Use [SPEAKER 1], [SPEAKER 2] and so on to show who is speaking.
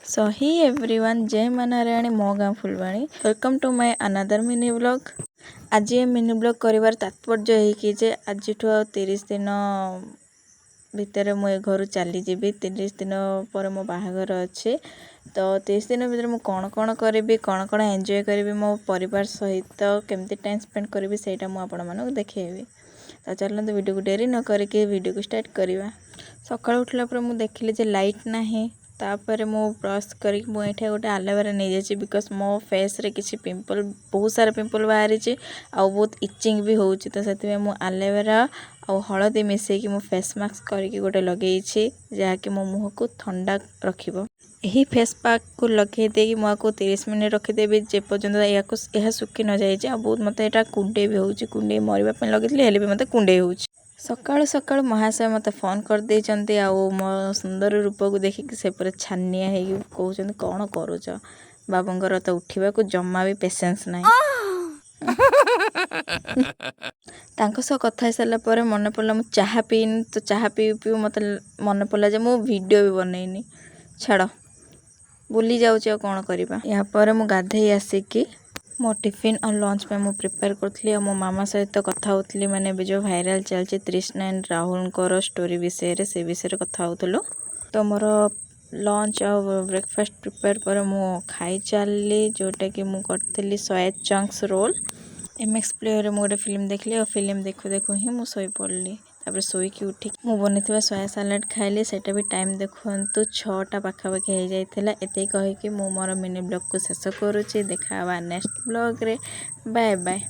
[SPEAKER 1] सो ही everyone जय मा नारायणी मो गाँ Phulbani welcome to my another mini blog. आज ये मिनी ब्लॉग कर तात्पर्य है कि जे आज 30 दिन भितर मुझे घर चली जी 30 दिन पर मो बाहागर अच्छे। तो 30 दिन भर मुझे कौन कौन करी कौन कौन एंजॉय करी मो परिवार सहित केमती टाइम स्पेंड करी से मुझे देखेबी। तो चलते वीडियो को डेरी न करके वीडियो को स्टार्ट करवा। सकाल उठला पर मुझे देखिली जे लाइट नहीं तापर मु ब्रश करी मुझे गोटे आलोवेरा नहीं जाइए बिकज मो फेस रे किसी पिंपल बहुत सारा पिंपल बाहरी आउ बहुत इचिंग भी हो तो से मु आलोवेरा आउ हलदी मिसेकी मो फेस मास्क करके गोटे लगे जहाँकि मो मुह को ठंडा रखिबो। यही फेस पैक को लगे देगी मुझे 30 मिनट रखीदेवी जेपर्यंत यह सुखी न जाए। बहुत मत यहाँ कुंडे भी हो कुंडे मरवाई लगे भी मत कुंडे हो। सकाळु सकाळु महाशय मत फोन कर देइचंती आउ मो सुंदर रूप को देखिक से पूरा छानिया है कहउचंती कौन करूच बाबूंगर तो उठिबा को जम्मा भी पेशेंस नाही। तांको सह कथा है सारा पर मन पड़ला मु चाहा पीनी तो चाहा पी पी मत मन पड़ला जे मु वीडियो भी बनैनी छाड़ बुली जाऊँ कौन करवा। या पर मु गाधे आसिकी मो टिफिन और लंच पे मु प्रिपेयर करी और मो मामा सहित कथा होतली माने जो भाइराल चलती तृष्णा एंड राहुल को स्टोरी विषय से विषय कथा होतलो। तो मोर लंच और ब्रेकफास्ट प्रिपेयर पर मु खाई चली जोटा कि मु करथली soya chunks roll. MX player मु गोटे फिल्म देखली और फिल्म देखु देखु ही मु सोई पड़ली। तापर सोईकी उठी मु बनी सोया सालाड खाइली सेटा भी टाइम देखु 6टा पाखापाखि हो जाइथिला। एते कहिकी मु मोर मिनी ब्लॉग को शेष करुछि। देखा नेक्स्ट ब्लॉग रे बाय बाय।